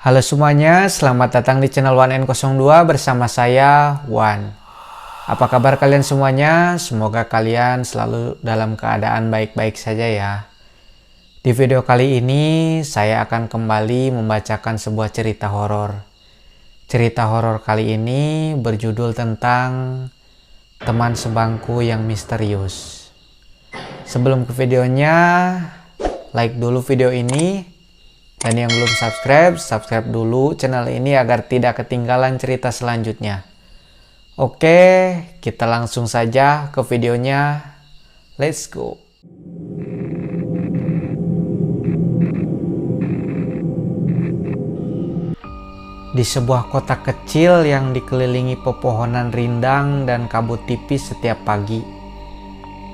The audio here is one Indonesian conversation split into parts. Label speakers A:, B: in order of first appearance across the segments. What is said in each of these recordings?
A: Halo semuanya, selamat datang di channel 1N02 bersama saya, Wan. Apa kabar kalian semuanya? Semoga kalian selalu dalam keadaan baik-baik saja ya. Di video kali ini, saya akan kembali membacakan sebuah cerita horor. Cerita horor kali ini berjudul tentang teman sebangku yang misterius. Sebelum ke videonya, like dulu video ini. Dan yang belum subscribe dulu channel ini agar tidak ketinggalan cerita selanjutnya. Oke, kita langsung saja ke videonya. Let's go. Di sebuah kota kecil yang dikelilingi pepohonan rindang dan kabut tipis setiap pagi,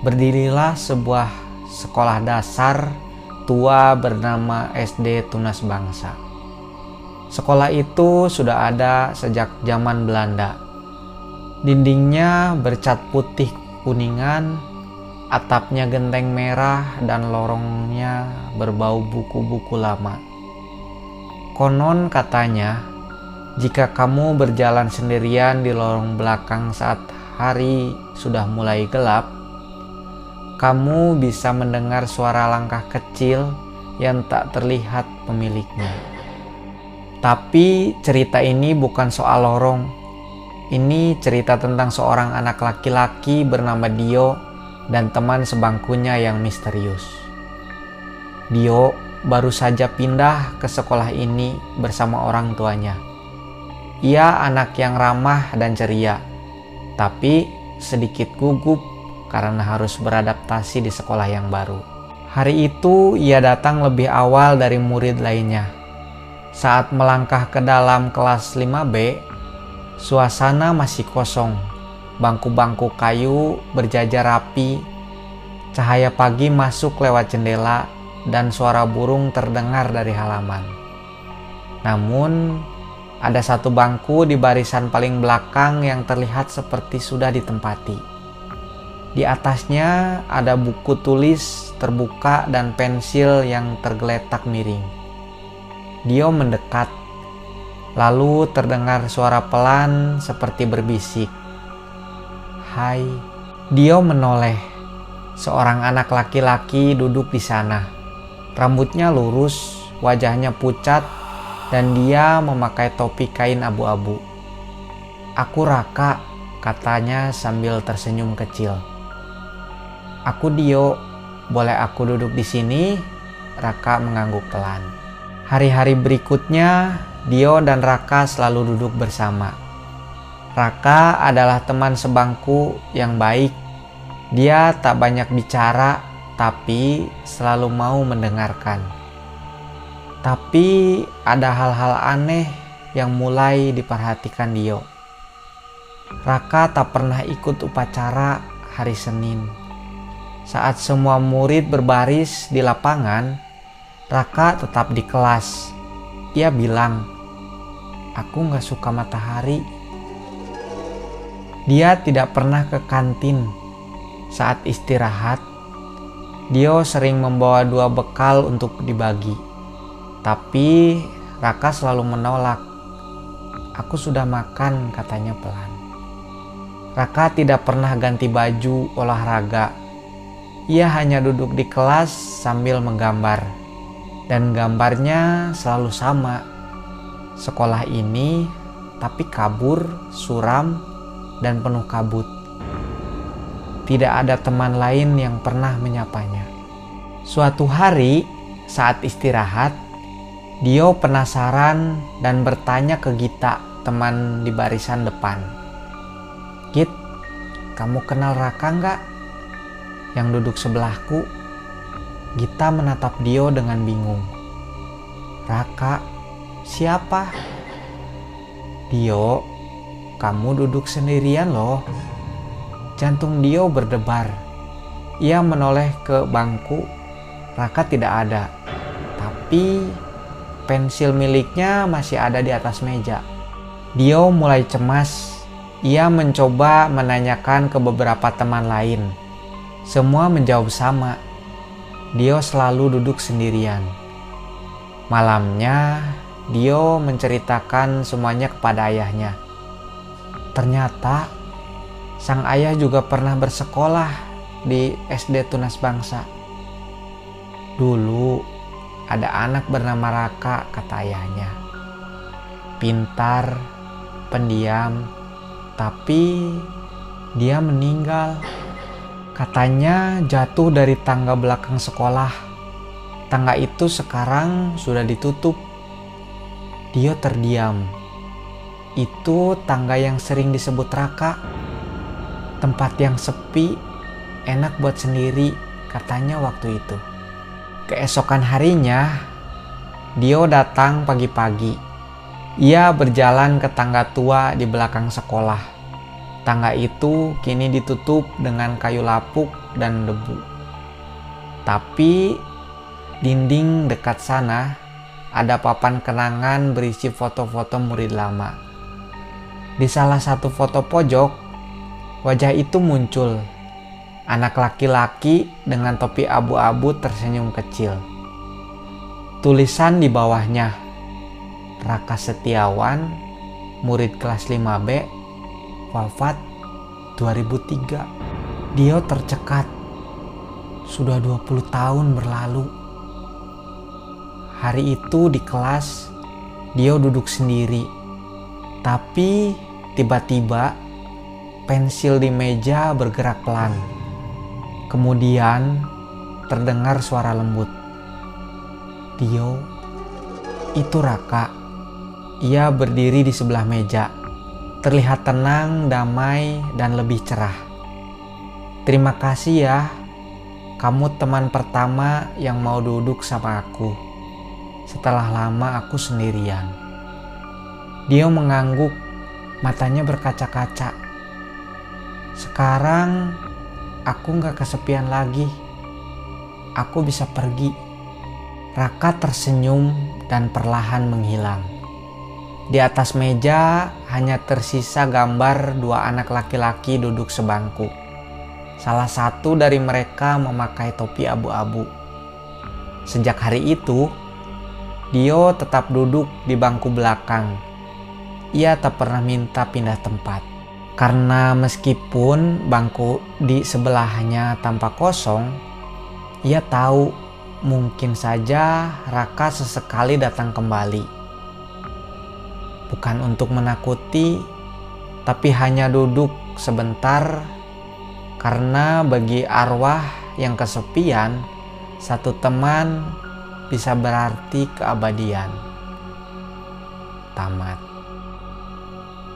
A: berdirilah sebuah sekolah dasar tua bernama SD Tunas Bangsa. Sekolah itu sudah ada sejak zaman Belanda. Dindingnya bercat putih kuningan, atapnya genteng merah dan lorongnya berbau buku-buku lama. Konon katanya, jika kamu berjalan sendirian di lorong belakang saat hari sudah mulai gelap, kamu bisa mendengar suara langkah kecil yang tak terlihat pemiliknya. Tapi cerita ini bukan soal lorong. Ini cerita tentang seorang anak laki-laki bernama Dio dan teman sebangkunya yang misterius. Dio baru saja pindah ke sekolah ini bersama orang tuanya. Ia anak yang ramah dan ceria, tapi sedikit gugup karena harus beradaptasi di sekolah yang baru. Hari itu ia datang lebih awal dari murid lainnya. Saat melangkah ke dalam kelas 5B, suasana masih kosong. Bangku-bangku kayu berjajar rapi. Cahaya pagi masuk lewat jendela dan suara burung terdengar dari halaman. Namun, ada satu bangku di barisan paling belakang yang terlihat seperti sudah ditempati. Di atasnya ada buku tulis terbuka dan pensil yang tergeletak miring. Dio mendekat, lalu terdengar suara pelan seperti berbisik. "Hai." Dio menoleh. Seorang anak laki-laki duduk di sana. Rambutnya lurus, wajahnya pucat, dan dia memakai topi kain abu-abu. "Aku Raka," katanya sambil tersenyum kecil. "Aku Dio, boleh aku duduk di sini?" Raka mengangguk pelan. Hari-hari berikutnya, Dio dan Raka selalu duduk bersama. Raka adalah teman sebangku yang baik. Dia tak banyak bicara, tapi selalu mau mendengarkan. Tapi ada hal-hal aneh yang mulai diperhatikan Dio. Raka tak pernah ikut upacara hari Senin. Saat semua murid berbaris di lapangan, Raka tetap di kelas. Ia bilang, "Aku gak suka matahari." Dia tidak pernah ke kantin. Saat istirahat, Dio sering membawa 2 bekal untuk dibagi. Tapi Raka selalu menolak. "Aku sudah makan," katanya pelan. Raka tidak pernah ganti baju olahraga. Ia hanya duduk di kelas sambil menggambar. Dan gambarnya selalu sama. Sekolah ini tapi kabur, suram, dan penuh kabut. Tidak ada teman lain yang pernah menyapanya. Suatu hari saat istirahat, Dio penasaran dan bertanya ke Gita, teman di barisan depan. "Git, kamu kenal Raka nggak?" Yang duduk sebelahku. Gita menatap Dio dengan bingung. "Raka? Siapa?" "Dio, kamu duduk sendirian loh." Jantung Dio berdebar. Ia menoleh ke bangku. Raka tidak ada. Tapi pensil miliknya masih ada di atas meja. Dio mulai cemas. Ia mencoba menanyakan ke beberapa teman lain. Semua menjawab sama. Dio selalu duduk sendirian. Malamnya, Dio menceritakan semuanya kepada ayahnya. Ternyata sang ayah juga pernah bersekolah di SD Tunas Bangsa. Dulu ada anak bernama Raka, kata ayahnya. Pintar, pendiam, tapi dia meninggal. Katanya jatuh dari tangga belakang sekolah. Tangga itu sekarang sudah ditutup. Dio terdiam. Itu tangga yang sering disebut Raka. Tempat yang sepi, enak buat sendiri, katanya waktu itu. Keesokan harinya, Dio datang pagi-pagi. Ia berjalan ke tangga tua di belakang sekolah. Tangga itu kini ditutup dengan kayu lapuk dan debu. Tapi dinding dekat sana ada papan kenangan berisi foto-foto murid lama. Di salah satu foto pojok, wajah itu muncul. Anak laki-laki dengan topi abu-abu tersenyum kecil. Tulisan di bawahnya, Raka Setiawan, murid kelas 5B, wafat 2003. Dio tercekat. Sudah 20 tahun berlalu. Hari itu di kelas, Dio duduk sendiri. Tapi tiba-tiba pensil di meja bergerak pelan. Kemudian terdengar suara lembut. Dio, itu Raka. Ia berdiri di sebelah meja. Terlihat tenang, damai, dan lebih cerah. Terima kasih ya. Kamu teman pertama yang mau duduk sama aku. Setelah lama aku sendirian. Dia mengangguk, matanya berkaca-kaca. Sekarang aku gak kesepian lagi. Aku bisa pergi. Raka tersenyum dan perlahan menghilang. Di atas meja hanya tersisa gambar dua anak laki-laki duduk sebangku. Salah satu dari mereka memakai topi abu-abu. Sejak hari itu, Dio tetap duduk di bangku belakang. Ia tak pernah minta pindah tempat. Karena meskipun bangku di sebelahnya tampak kosong, ia tahu mungkin saja Raka sesekali datang kembali. Bukan untuk menakuti, tapi hanya duduk sebentar, karena bagi arwah yang kesepian, satu teman bisa berarti keabadian. Tamat.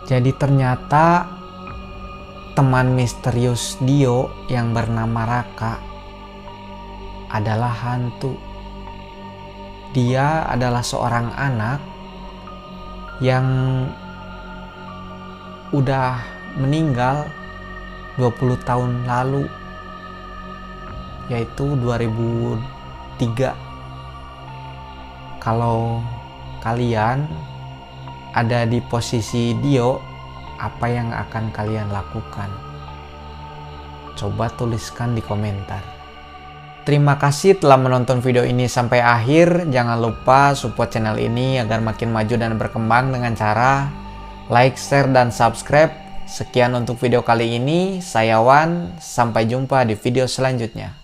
A: Jadi ternyata teman misterius Dio yang bernama Raka adalah hantu. Dia adalah seorang anak yang udah meninggal 20 tahun lalu, yaitu 2003. Kalau kalian ada di posisi Dio, apa yang akan kalian lakukan? Coba tuliskan di komentar. Terima kasih telah menonton video ini sampai akhir. Jangan lupa support channel ini agar makin maju dan berkembang dengan cara like, share, dan subscribe. Sekian untuk video kali ini. Saya Wan, sampai jumpa di video selanjutnya.